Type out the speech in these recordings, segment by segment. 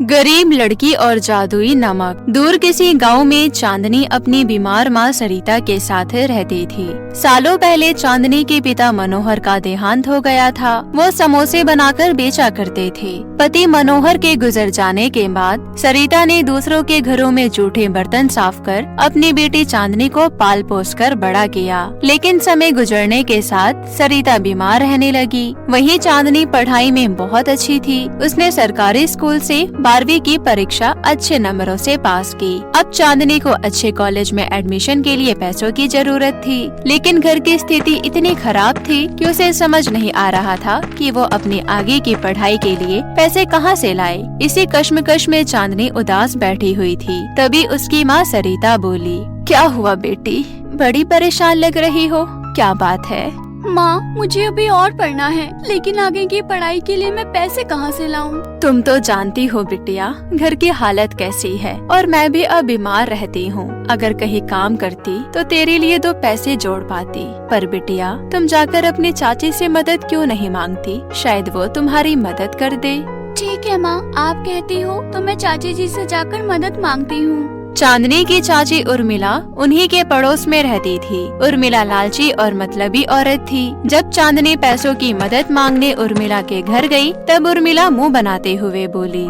गरीब लड़की और जादुई नमक। दूर किसी गांव में चांदनी अपनी बीमार माँ सरिता के साथ रहती थी। सालों पहले चांदनी के पिता मनोहर का देहांत हो गया था। वो समोसे बनाकर बेचा करते थे। पति मनोहर के गुजर जाने के बाद सरिता ने दूसरों के घरों में जूठे बर्तन साफ कर अपनी बेटी चांदनी को पाल पोस कर बड़ा किया। लेकिन समय गुजरने के साथ सरिता बीमार रहने लगी। वहीं चांदनी पढ़ाई में बहुत अच्छी थी। उसने सरकारी स्कूल से 12वीं की परीक्षा अच्छे नंबरों से पास की। अब चांदनी को अच्छे कॉलेज में एडमिशन के लिए पैसों की जरूरत थी, लेकिन घर की स्थिति इतनी खराब थी कि उसे समझ नहीं आ रहा था कि वो अपनी आगे की पढ़ाई के लिए पैसे कहां से लाए। इसी कश्मकश में चांदनी उदास बैठी हुई थी। तभी उसकी माँ सरिता बोली, क्या हुआ बेटी, बड़ी परेशान लग रही हो, क्या बात है? माँ, मुझे अभी और पढ़ना है, लेकिन आगे की पढ़ाई के लिए मैं पैसे कहाँ से लाऊं? तुम तो जानती हो बिटिया, घर की हालत कैसी है, और मैं भी अब बीमार रहती हूँ। अगर कहीं काम करती तो तेरे लिए 2 पैसे जोड़ पाती। पर बिटिया, तुम जाकर अपनी चाची से मदद क्यों नहीं मांगती? शायद वो तुम्हारी मदद कर दे। ठीक है माँ, आप कहती हो तो मैं चाची जी से जाकर मदद मांगती हूँ। चांदनी की चाची उर्मिला उन्हीं के पड़ोस में रहती थी। उर्मिला लालची और मतलबी औरत थी। जब चांदनी पैसों की मदद मांगने उर्मिला के घर गई, तब उर्मिला मुंह बनाते हुए बोली,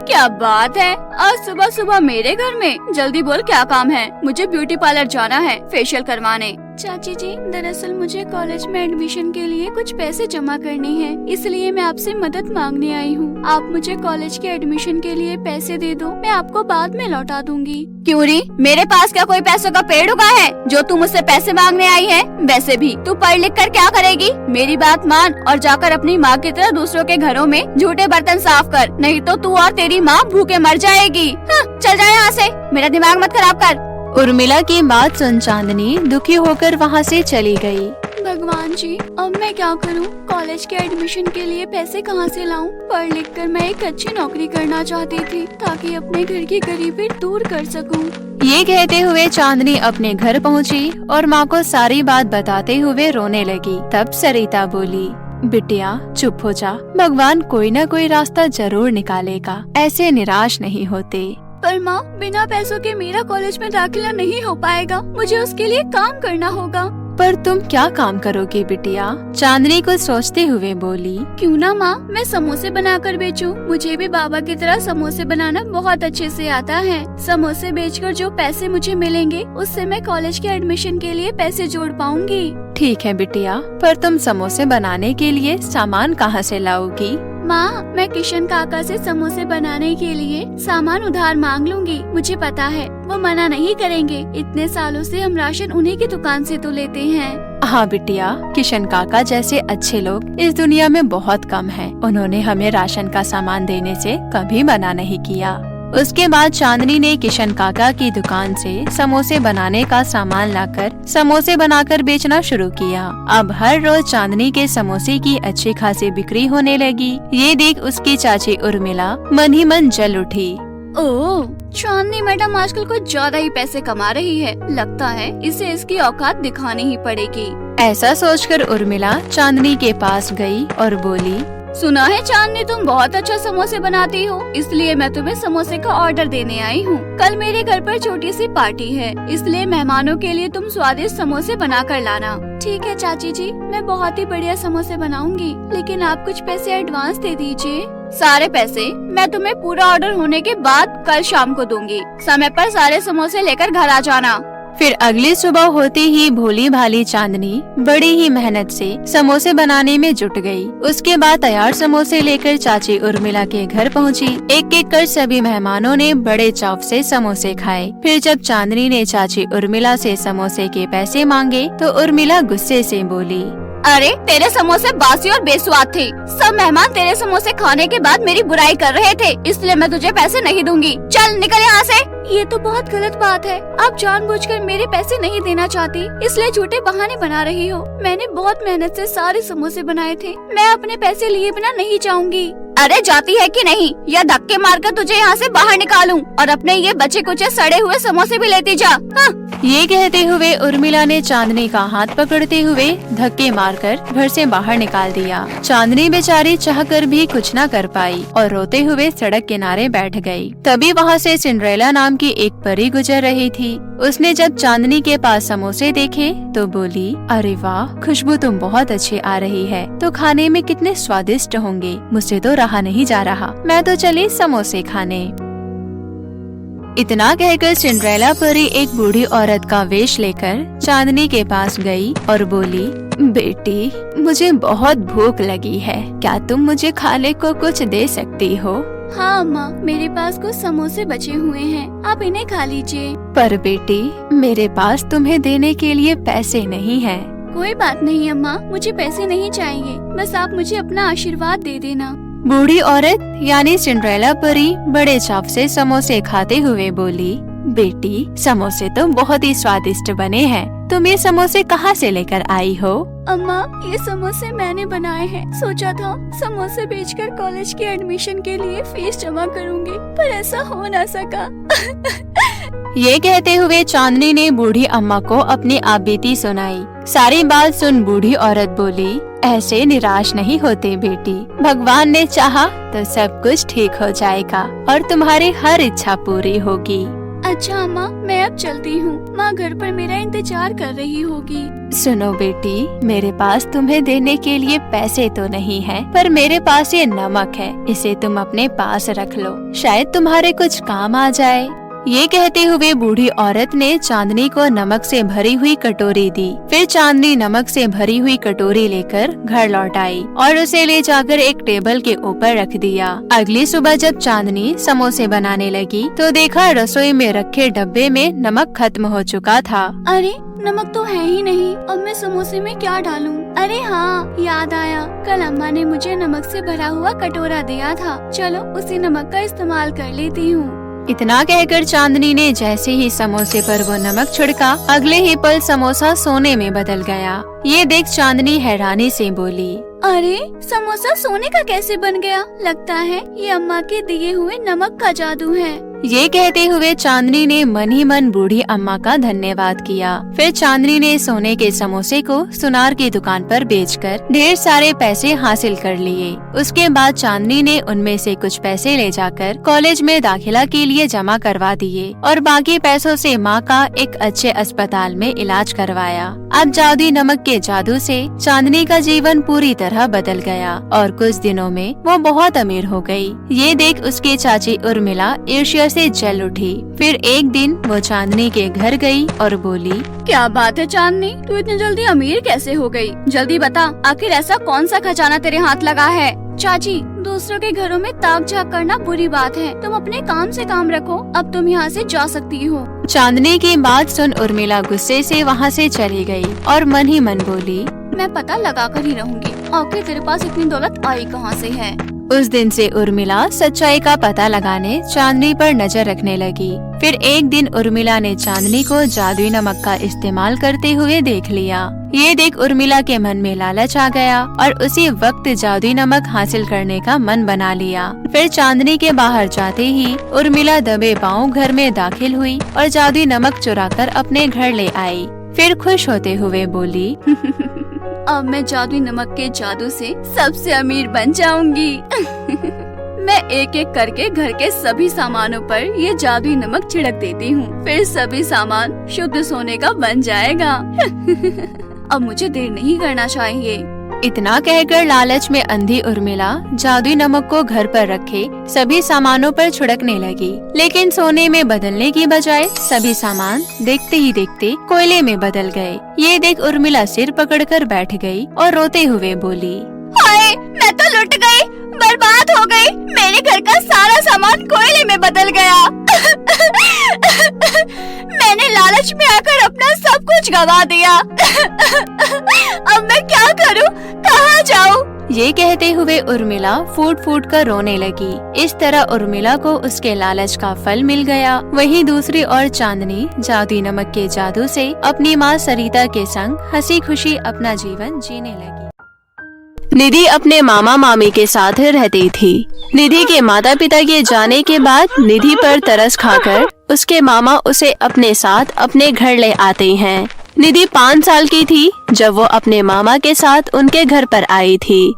क्या बात है, आज सुबह सुबह मेरे घर में? जल्दी बोल, क्या काम है? मुझे ब्यूटी पार्लर जाना है फेशियल करवाने। चाची जी, दरअसल मुझे कॉलेज में एडमिशन के लिए कुछ पैसे जमा करने हैं, इसलिए मैं आपसे मदद मांगने आई हूँ। आप मुझे कॉलेज के एडमिशन के लिए पैसे दे दो, मैं आपको बाद में लौटा दूंगी। क्यों री, मेरे पास क्या कोई पैसों का पेड़ उगा है जो तू मुझसे पैसे मांगने आई है? वैसे भी तू पढ़ लिख कर क्या करेगी? मेरी बात मान और जाकर अपनी माँ की तरह दूसरों के घरों में झूठे बर्तन साफ कर, नहीं तो तू और तेरी माँ भूखे मर जाएगी। हाँ, चल जाए यहाँ से, मेरा दिमाग मत खराब कर। उर्मिला की बात सुन चांदनी दुखी होकर वहाँ से चली गई। भगवान जी, अब मैं क्या करूं? कॉलेज के एडमिशन के लिए पैसे कहां से लाऊं? पढ़ लिख कर मैं एक अच्छी नौकरी करना चाहती थी, ताकि अपने घर की गरीबी दूर कर सकूं। ये कहते हुए चांदनी अपने घर पहुंची और माँ को सारी बात बताते हुए रोने लगी। तब सरिता बोली, बिटिया चुप हो जा, भगवान कोई न कोई रास्ता जरूर निकालेगा, ऐसे निराश नहीं होते। पर माँ, बिना पैसों के मेरा कॉलेज में दाखिला नहीं हो पाएगा, मुझे उसके लिए काम करना होगा। पर तुम क्या काम करोगी बिटिया? चांदनी को सोचते हुए बोली, क्यों ना माँ, मैं समोसे बनाकर बेचूं। मुझे भी बाबा की तरह समोसे बनाना बहुत अच्छे से आता है। समोसे बेचकर जो पैसे मुझे मिलेंगे, उससे मैं कॉलेज के एडमिशन के लिए पैसे जोड़ पाऊंगी। ठीक है बिटिया, पर तुम समोसे बनाने के लिए सामान कहाँ से लाओगी? माँ, मैं किशन काका से समोसे बनाने के लिए सामान उधार मांग लूंगी। मुझे पता है वो मना नहीं करेंगे, इतने सालों से हम राशन उन्हीं की दुकान से तो लेते हैं। हाँ बिटिया, किशन काका जैसे अच्छे लोग इस दुनिया में बहुत कम हैं। उन्होंने हमें राशन का सामान देने से कभी मना नहीं किया। उसके बाद चांदनी ने किशन काका की दुकान से समोसे बनाने का सामान लाकर समोसे बनाकर बेचना शुरू किया। अब हर रोज चांदनी के समोसे की अच्छी खासी बिक्री होने लगी। ये देख उसकी चाची उर्मिला मन ही मन जल उठी। ओह, चांदनी मैडम आजकल कुछ ज्यादा ही पैसे कमा रही है, लगता है इसे इसकी औकात दिखानी ही पड़ेगी। ऐसा सोचकर उर्मिला चांदनी के पास गई और बोली, सुना है चांदनी, तुम बहुत अच्छा समोसे बनाती हो, इसलिए मैं तुम्हें समोसे का ऑर्डर देने आई हूँ। कल मेरे घर पर छोटी सी पार्टी है, इसलिए मेहमानों के लिए तुम स्वादिष्ट समोसे बना कर लाना। ठीक है चाची जी, मैं बहुत ही बढ़िया समोसे बनाऊंगी, लेकिन आप कुछ पैसे एडवांस दे दीजिए। सारे पैसे मैं तुम्हें पूरा ऑर्डर होने के बाद कल शाम को दूंगी। समय पर सारे समोसे लेकर घर आ जाना। फिर अगली सुबह होते ही भोली भाली चांदनी बड़ी ही मेहनत से समोसे बनाने में जुट गई। उसके बाद तैयार समोसे लेकर चाची उर्मिला के घर पहुंची। एक एक कर सभी मेहमानों ने बड़े चाव से समोसे खाए। फिर जब चांदनी ने चाची उर्मिला से समोसे के पैसे मांगे तो उर्मिला गुस्से से बोली, अरे, तेरे समोसे बासी और बेस्वाद थे। सब मेहमान तेरे समोसे खाने के बाद मेरी बुराई कर रहे थे, इसलिए मैं तुझे पैसे नहीं दूंगी। चल निकल यहाँ से। ये तो बहुत गलत बात है, आप जानबूझकर मेरे पैसे नहीं देना चाहती, इसलिए झूठे बहाने बना रही हो। मैंने बहुत मेहनत से सारे समोसे बनाए थे, मैं अपने पैसे लिए बिना नहीं जाऊंगी। अरे जाती है कि नहीं, या धक्के मारकर तुझे यहाँ से बाहर निकालूं और अपने ये बचे कुचे सड़े हुए समोसे भी लेती जा। हाँ। ये कहते हुए उर्मिला ने चांदनी का हाथ पकड़ते हुए धक्के मारकर घर से बाहर निकाल दिया। चांदनी बेचारी चाहकर भी कुछ न कर पाई और रोते हुए सड़क किनारे बैठ गई। तभी वहाँ से सिंड्रेला नाम की एक परी गुजर रही थी। उसने जब चांदनी के पास समोसे देखे तो बोली, अरे वाह, खुशबू तुम बहुत अच्छी आ रही है, तो खाने में कितने स्वादिष्ट होंगे। मुझसे तो रहा नहीं जा रहा, मैं तो चली समोसे खाने। इतना कहकर सिंड्रेला परी एक बूढ़ी औरत का वेश लेकर चांदनी के पास गई और बोली, बेटी, मुझे बहुत भूख लगी है, क्या तुम मुझे खाने को कुछ दे सकती हो? हाँ अम्मा, मेरे पास कुछ समोसे बचे हुए हैं, आप इन्हें खा लीजिए। पर बेटी, मेरे पास तुम्हें देने के लिए पैसे नहीं हैं। कोई बात नहीं अम्मा, मुझे पैसे नहीं चाहिए, बस आप मुझे अपना आशीर्वाद दे देना। बूढ़ी औरत यानी सिंड्रेला परी बड़े चाव से समोसे खाते हुए बोली, बेटी, समोसे तो बहुत ही स्वादिष्ट बने हैं, तुम ये समोसे कहाँ से लेकर आई हो? अम्मा, ये समोसे मैंने बनाए हैं। सोचा था समोसे बेचकर कॉलेज के एडमिशन के लिए फीस जमा करूंगी, पर ऐसा हो न सका। ये कहते हुए चांदनी ने बूढ़ी अम्मा को अपनी आपबीती सुनाई। सारी बात सुन बूढ़ी औरत बोली, ऐसे निराश नहीं होते बेटी, भगवान ने चाहा तो सब कुछ ठीक हो जाएगा और तुम्हारी हर इच्छा पूरी होगी। अच्छा अम्मा, मैं अब चलती हूँ, माँ घर पर मेरा इंतजार कर रही होगी। सुनो बेटी, मेरे पास तुम्हें देने के लिए पैसे तो नहीं है, पर मेरे पास ये नमक है, इसे तुम अपने पास रख लो, शायद तुम्हारे कुछ काम आ जाए। ये कहते हुए बूढ़ी औरत ने चांदनी को नमक से भरी हुई कटोरी दी। फिर चांदनी नमक से भरी हुई कटोरी लेकर घर लौट आई और उसे ले जाकर एक टेबल के ऊपर रख दिया। अगली सुबह जब चांदनी समोसे बनाने लगी तो देखा रसोई में रखे डब्बे में नमक खत्म हो चुका था। अरे, नमक तो है ही नहीं, अब मैं समोसे में क्या डालूं? अरे हाँ, याद आया, कल अम्मा ने मुझे नमक से भरा हुआ कटोरा दिया था, चलो उसी नमक का इस्तेमाल कर लेती हूँ। इतना कहकर चांदनी ने जैसे ही समोसे पर वो नमक छिड़का, अगले ही पल समोसा सोने में बदल गया। ये देख चांदनी हैरानी से बोली, अरे, समोसा सोने का कैसे बन गया? लगता है ये अम्मा के दिए हुए नमक का जादू है। ये कहते हुए चांदनी ने मन ही मन बूढ़ी अम्मा का धन्यवाद किया। फिर चांदनी ने सोने के समोसे को सुनार की दुकान पर बेचकर ढेर सारे पैसे हासिल कर लिए। उसके बाद चांदनी ने उनमें से कुछ पैसे ले जाकर कॉलेज में दाखिला के लिए जमा करवा दिए और बाकी पैसों से माँ का एक अच्छे अस्पताल में इलाज करवाया। अब जादुई नमक के जादू से चांदनी का जीवन पूरी तरह बदल गया और कुछ दिनों में वो बहुत अमीर हो गई। ये देख उसकी चाची उर्मिला ईर्ष्या से जल उठी। फिर एक दिन वो चांदनी के घर गई और बोली, क्या बात है चांदनी, तू इतनी जल्दी अमीर कैसे हो गई? जल्दी बता, आखिर ऐसा कौन सा खजाना तेरे हाथ लगा है? चाची, दूसरों के घरों में ताक झाक करना बुरी बात है, तुम अपने काम से काम रखो, अब तुम यहाँ से जा सकती हो। चांदनी की बात सुन उर्मिला गुस्से से वहाँ से चली गई और मन ही मन बोली, मैं पता लगा कर ही रहूंगी, आखिर तेरे पास इतनी दौलत आई कहाँ से है? उस दिन से उर्मिला सच्चाई का पता लगाने चांदनी पर नजर रखने लगी। फिर एक दिन उर्मिला ने चांदनी को जादुई नमक का इस्तेमाल करते हुए देख लिया। ये देख उर्मिला के मन में लालच आ गया और उसी वक्त जादुई नमक हासिल करने का मन बना लिया। फिर चांदनी के बाहर जाते ही उर्मिला दबे पांव घर में दाखिल हुई और जादुई नमक चुराकर अपने घर ले आई। फिर खुश होते हुए बोली, अब मैं जादुई नमक के जादू से सबसे अमीर बन जाऊंगी। मैं एक एक करके घर के सभी सामानों पर ये जादुई नमक छिड़क देती हूँ, फिर सभी सामान शुद्ध सोने का बन जाएगा। अब मुझे देर नहीं करना चाहिए। इतना कहकर लालच में अंधी उर्मिला जादुई नमक को घर पर रखे सभी सामानों पर छिड़कने लगी, लेकिन सोने में बदलने की बजाय सभी सामान देखते ही देखते कोयले में बदल गए। ये देख उर्मिला सिर पकड़कर बैठ गई और रोते हुए बोली, हाय, मैं तो लुट गई, बर्बाद हो गई, मेरे घर का सारा सामान कोयले में बदल गया। मैंने लालच में आकर अपना सब कुछ गवा दिया। अब मैं क्या करूं, कहाँ जाऊं? ये कहते हुए उर्मिला फूट फूट कर रोने लगी। इस तरह उर्मिला को उसके लालच का फल मिल गया। वहीं दूसरी ओर चांदनी जादुई नमक के जादू से अपनी माँ सरिता के संग हंसी खुशी अपना जीवन जीने लगी। निधि अपने मामा मामी के साथ रहती थी। निधि के माता पिता के जाने के बाद निधि पर तरस खाकर उसके मामा उसे अपने साथ अपने घर ले आते हैं। निधि 5 साल की थी जब वो अपने मामा के साथ उनके घर पर आई थी।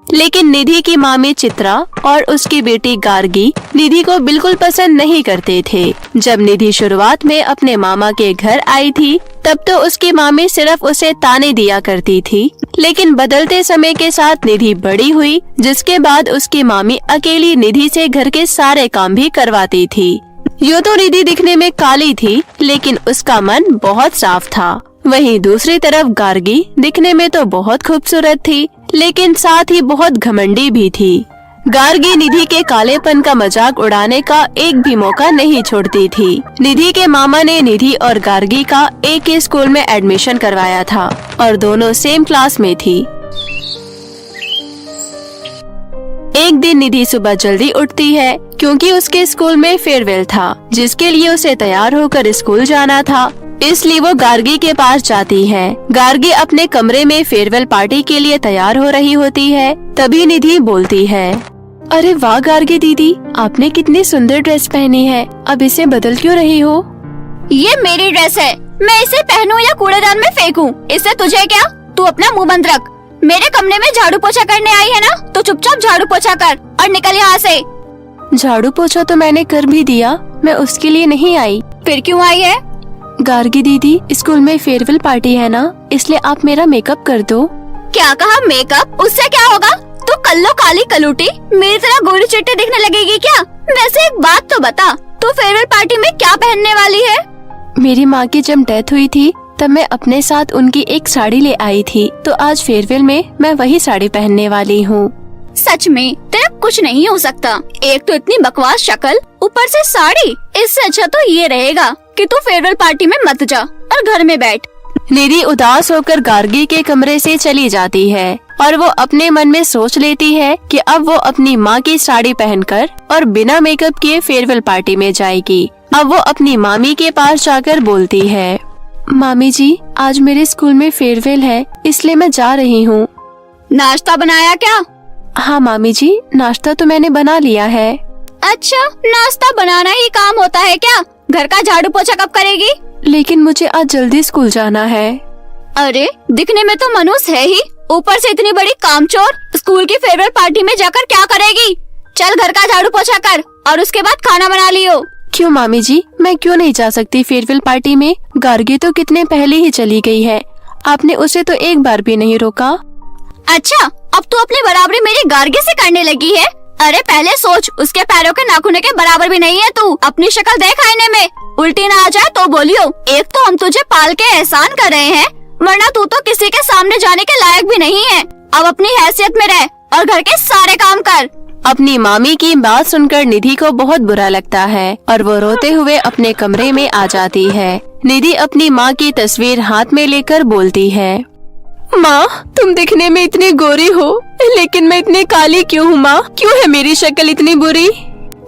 लेकिन निधि की मामी चित्रा और उसकी बेटी गार्गी निधि को बिल्कुल पसंद नहीं करते थे। जब निधि शुरुआत में अपने मामा के घर आई थी तब तो उसकी मामी सिर्फ उसे ताने दिया करती थी, लेकिन बदलते समय के साथ निधि बड़ी हुई, जिसके बाद उसकी मामी अकेली निधि से घर के सारे काम भी करवाती थी। यूँ तो निधि दिखने में काली थी, लेकिन उसका मन बहुत साफ था। वहीं दूसरी तरफ गार्गी दिखने में तो बहुत खूबसूरत थी, लेकिन साथ ही बहुत घमंडी भी थी। गार्गी निधि के कालेपन का मजाक उड़ाने का एक भी मौका नहीं छोड़ती थी। निधि के मामा ने निधि और गार्गी का एक ही स्कूल में एडमिशन करवाया था और दोनों सेम क्लास में थी। एक दिन निधि सुबह जल्दी उठती है क्योंकि उसके स्कूल में फेयरवेल था, जिसके लिए उसे तैयार होकर स्कूल जाना था। इसलिए वो गार्गी के पास जाती है। गार्गी अपने कमरे में फेयरवेल पार्टी के लिए तैयार हो रही होती है। तभी निधि बोलती है, अरे वाह गार्गी दीदी, आपने कितनी सुंदर ड्रेस पहनी है, अब इसे बदल क्यों रही हो? ये मेरी ड्रेस है, मैं इसे पहनूं या कूड़ेदान में फेंकूं, इससे तुझे क्या? तू अपना मुंह बंद रख। मेरे कमरे में झाड़ू पोछा करने आई है ना, तो चुपचाप झाड़ू पोछा कर और निकल यहाँ से। झाड़ू पोछा तो मैंने कर भी दिया, मैं उसके लिए नहीं आई। फिर क्यों आई है? गार्गी दीदी, स्कूल में फेयरवेल पार्टी है ना, इसलिए आप मेरा मेकअप कर दो। क्या कहा? मेकअप? उससे क्या होगा? तू कल्लो काली कलूटी मेरी तरह गोरी चिट्टी दिखने लगेगी क्या? वैसे एक बात तो बता, तू फेयरवेल पार्टी में क्या पहनने वाली है? मेरी माँ की जब डेथ हुई थी तब मैं अपने साथ उनकी एक साड़ी ले आई थी, तो आज फेयरवेल में मैं वही साड़ी पहनने वाली हूँ। सच में तेरा कुछ नहीं हो सकता। एक तो इतनी बकवास शक्ल, ऊपर से साड़ी। इससे अच्छा तो ये रहेगा कि तू फेयरवेल पार्टी में मत जा और घर में बैठ। निधि उदास होकर गार्गी के कमरे से चली जाती है और वो अपने मन में सोच लेती है कि अब वो अपनी माँ की साड़ी पहनकर और बिना मेकअप किए फेयरवेल पार्टी में जाएगी। अब वो अपनी मामी के पास जाकर बोलती है, मामी जी, आज मेरे स्कूल में फेयरवेल है, इसलिए मैं जा रही हूँ। नाश्ता बनाया क्या? हाँ मामी जी, नाश्ता तो मैंने बना लिया है। अच्छा, नाश्ता बनाना ही काम होता है क्या? घर का झाड़ू पोछा कब करेगी? लेकिन मुझे आज जल्दी स्कूल जाना है। अरे, दिखने में तो मनुष्य है ही, ऊपर से इतनी बड़ी कामचोर। स्कूल की फेयरवेल पार्टी में जाकर क्या करेगी? चल घर का झाड़ू पोछा कर और उसके बाद खाना बना लियो। क्यों मामी जी, मैं क्यों नहीं जा सकती फेयरवेल पार्टी में? गार्गी तो कितने पहले ही चली गई है, आपने उसे तो एक बार भी नहीं रोका। अच्छा, अब तू अपनी बराबरी मेरी गार्गी से करने लगी है? अरे पहले सोच, उसके पैरों के नाखूनों के बराबर भी नहीं है तू। अपनी शक्ल देख आईने में, उल्टी ना आ जाए तो बोलियो। एक तो हम तुझे पाल के एहसान कर रहे हैं, वरना तू तो किसी के सामने जाने के लायक भी नहीं है। अब अपनी हैसियत में रह और घर के सारे काम कर। अपनी मामी की बात सुनकर निधि को बहुत बुरा लगता है और वो रोते हुए अपने कमरे में आ जाती है। निधि अपनी माँ की तस्वीर हाथ में लेकर बोलती है, माँ, तुम दिखने में इतनी गोरी हो, लेकिन मैं इतनी काली क्यों हूँ माँ? क्यों है मेरी शक्ल इतनी बुरी?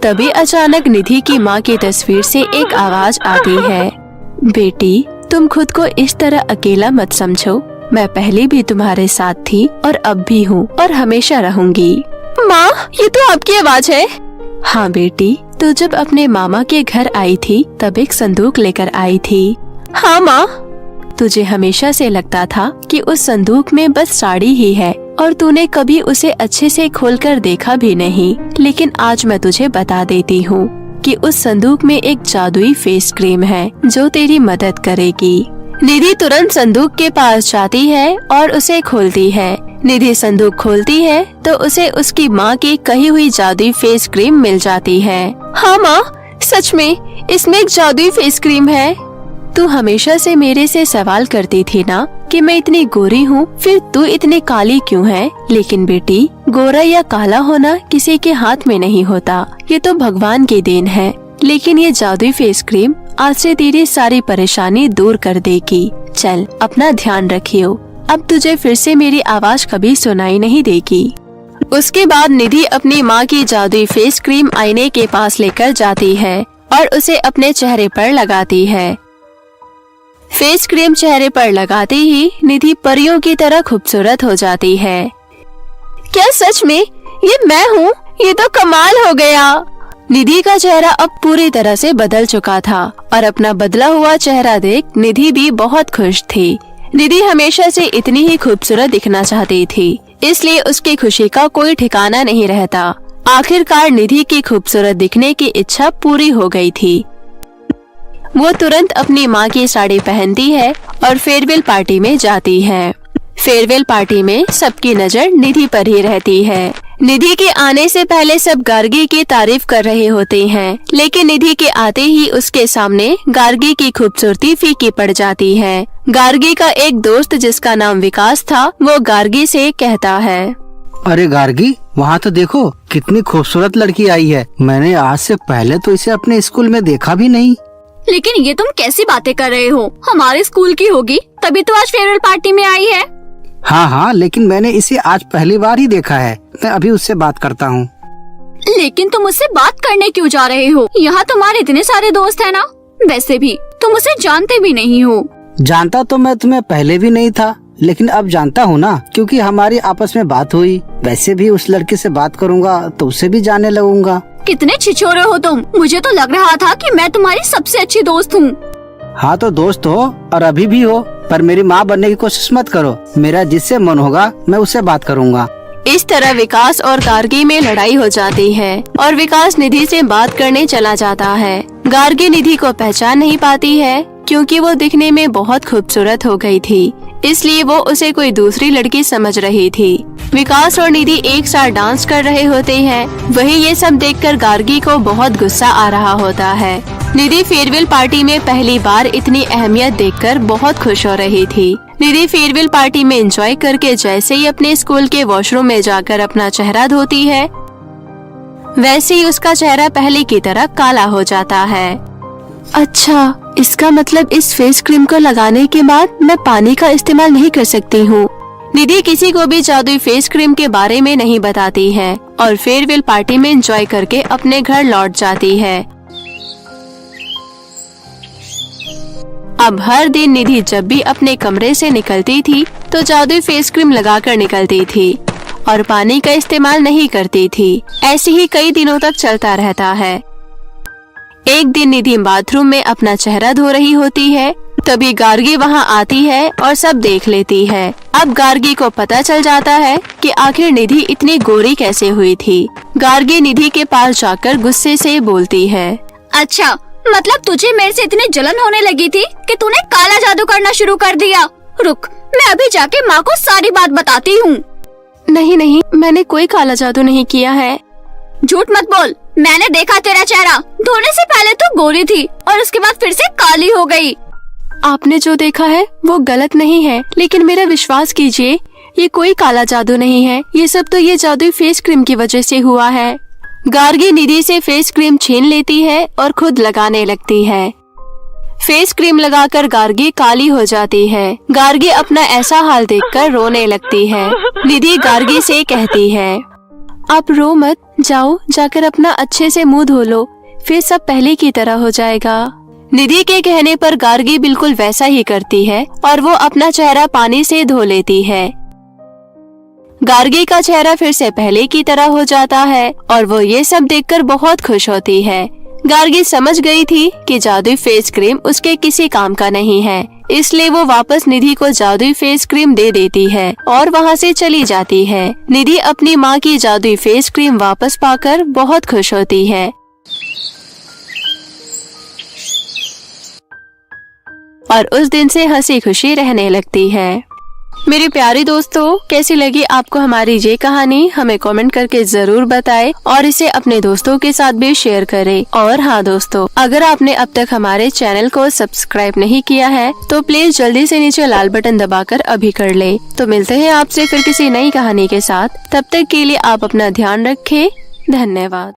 तभी अचानक निधि की माँ की तस्वीर से एक आवाज आती है, बेटी, तुम खुद को इस तरह अकेला मत समझो, मैं पहले भी तुम्हारे साथ थी और अब भी हूँ और हमेशा रहूंगी। माँ, ये तो आपकी आवाज है। हाँ बेटी, तू जब अपने मामा के घर आई थी तब एक संदूक लेकर आई थी। हाँ माँ, तुझे हमेशा से लगता था कि उस संदूक में बस साड़ी ही है और तूने कभी उसे अच्छे से खोलकर देखा भी नहीं, लेकिन आज मैं तुझे बता देती हूँ कि उस संदूक में एक जादुई फेस क्रीम है जो तेरी मदद करेगी। निधि तुरंत संदूक के पास जाती है और उसे खोलती है। निधि संदूक खोलती है तो उसे उसकी माँ की कही हुई जादुई फेस क्रीम मिल जाती है। हाँ माँ, सच में इसमें एक जादुई फेस क्रीम है। तू हमेशा से मेरे से सवाल करती थी ना कि मैं इतनी गोरी हूँ, फिर तू इतनी काली क्यों है? लेकिन बेटी, गोरा या काला होना किसी के हाथ में नहीं होता, ये तो भगवान की देन है। लेकिन ये जादुई फेस क्रीम आज से तेरी सारी परेशानी दूर कर देगी। चल, अपना ध्यान रखियो, अब तुझे फिर से मेरी आवाज कभी सुनाई नहीं देगी। उसके बाद निधि अपनी माँ की जादुई फेस क्रीम आईने के पास लेकर जाती है और उसे अपने चेहरे पर लगाती है। फेस क्रीम चेहरे पर लगाते ही निधि परियों की तरह खूबसूरत हो जाती है। क्या सच में ये मैं हूँ? ये तो कमाल हो गया। निधि का चेहरा अब पूरी तरह से बदल चुका था और अपना बदला हुआ चेहरा देख निधि भी बहुत खुश थी। निधि हमेशा से इतनी ही खूबसूरत दिखना चाहती थी, इसलिए उसकी खुशी का कोई ठिकाना नहीं रहता। आखिरकार निधि की खूबसूरत दिखने की इच्छा पूरी हो गई थी। वो तुरंत अपनी माँ की साड़ी पहनती है और फेयरवेल पार्टी में जाती है। फेयरवेल पार्टी में सबकी नजर निधि पर ही रहती है। निधि के आने से पहले सब गार्गी की तारीफ कर रहे होते हैं, लेकिन निधि के आते ही उसके सामने गार्गी की खूबसूरती फीकी पड़ जाती है। गार्गी का एक दोस्त जिसका नाम विकास था, वो गार्गी से कहता है, अरे गार्गी, वहाँ तो देखो कितनी खूबसूरत लड़की आई है। मैंने आज से पहले तो इसे अपने स्कूल में देखा भी नहीं। लेकिन ये तुम कैसी बातें कर रहे हो? हमारे स्कूल की होगी, तभी तो आज फेयरवेल पार्टी में आई है। हाँ, लेकिन मैंने इसे आज पहली बार ही देखा है। मैं अभी उससे बात करता हूँ। लेकिन तुम उससे बात करने क्यों जा रहे हो? यहाँ तुम्हारे इतने सारे दोस्त हैं ना। वैसे भी तुम उसे जानते भी नहीं हो। जानता तो मैं तुम्हें पहले भी नहीं था, लेकिन अब जानता हूँ ना, क्योंकि हमारी आपस में बात हुई। वैसे भी उस लड़के से बात करूँगा तो उसे भी जानने लगूंगा। कितने छिछोरे हो तुम। मुझे तो लग रहा था कि मैं तुम्हारी सबसे अच्छी दोस्त हूँ। हाँ तो दोस्त हो और अभी भी हो, पर मेरी माँ बनने की कोशिश मत करो। मेरा जिससे मन होगा मैं उससे बात करूँगा। इस तरह विकास और गार्गी में लड़ाई हो जाती है और विकास निधि से बात करने चला जाता है। गार्गी निधि को पहचान नहीं पाती है क्योंकि वो दिखने में बहुत खूबसूरत हो गई थी, इसलिए वो उसे कोई दूसरी लड़की समझ रही थी। विकास और निधि एक साथ डांस कर रहे होते हैं। वही ये सब देखकर गार्गी को बहुत गुस्सा आ रहा होता है। निधि फेयरवेल पार्टी में पहली बार इतनी अहमियत देखकर बहुत खुश हो रही थी। निधि फेयरवेल पार्टी में एंजॉय करके जैसे ही अपने स्कूल के वॉशरूम में जाकर अपना चेहरा धोती है, वैसे ही उसका चेहरा पहले की तरह काला हो जाता है। अच्छा, इसका मतलब इस फेस क्रीम को लगाने के बाद मैं पानी का इस्तेमाल नहीं कर सकती हूँ। निधि किसी को भी जादुई फेस क्रीम के बारे में नहीं बताती है और फेयरवेल पार्टी में एंजॉय करके अपने घर लौट जाती है। अब हर दिन निधि जब भी अपने कमरे से निकलती थी तो जादुई फेस क्रीम लगाकर निकलती थी और पानी का इस्तेमाल नहीं करती थी। ऐसे ही कई दिनों तक चलता रहता है। एक दिन निधि बाथरूम में अपना चेहरा धो रही होती है, तभी गार्गी वहां आती है और सब देख लेती है। अब गार्गी को पता चल जाता है कि आखिर निधि इतनी गोरी कैसे हुई थी। गार्गी निधि के पास जाकर गुस्से से बोलती है, अच्छा, मतलब तुझे मेरे से इतनी जलन होने लगी थी कि तूने काला जादू करना शुरू कर दिया। रुक, मैं अभी जाके माँ को सारी बात बताती हूँ। नहीं, मैंने कोई काला जादू नहीं किया है। झूठ मत बोल, मैंने देखा तेरा चेहरा। धोने से पहले तो गोरी थी और उसके बाद फिर से काली हो गई। आपने जो देखा है वो गलत नहीं है, लेकिन मेरा विश्वास कीजिए, ये कोई काला जादू नहीं है। ये सब तो ये जादुई फेस क्रीम की वजह से हुआ है। गार्गी निधि से फेस क्रीम छीन लेती है और खुद लगाने लगती है। फेस क्रीम लगाकर गार्गी काली हो जाती है। गार्गी अपना ऐसा हाल देखकर रोने लगती है। निधि गार्गी से कहती है, आप रो मत, जाओ जाकर अपना अच्छे से मुंह धो लो, फिर सब पहले की तरह हो जाएगा। निधि के कहने पर गार्गी बिल्कुल वैसा ही करती है और वो अपना चेहरा पानी से धो लेती है। गार्गी का चेहरा फिर से पहले की तरह हो जाता है और वो ये सब देखकर बहुत खुश होती है। गार्गी समझ गई थी कि जादुई फेस क्रीम उसके किसी काम का नहीं है, इसलिए वो वापस निधि को जादुई फेस क्रीम दे देती है और वहाँ से चली जाती है। निधि अपनी माँ की जादुई फेस क्रीम वापस पाकर बहुत खुश होती है। और उस दिन से हंसी खुशी रहने लगती है। मेरे प्यारे दोस्तों, कैसी लगी आपको हमारी ये कहानी? हमें कमेंट करके जरूर बताएं और इसे अपने दोस्तों के साथ भी शेयर करें। और हाँ दोस्तों, अगर आपने अब तक हमारे चैनल को सब्सक्राइब नहीं किया है तो प्लीज जल्दी से नीचे लाल बटन दबाकर अभी कर ले। तो मिलते हैं आपसे फिर किसी नई कहानी के साथ। तब तक के लिए आप अपना ध्यान रखें। धन्यवाद।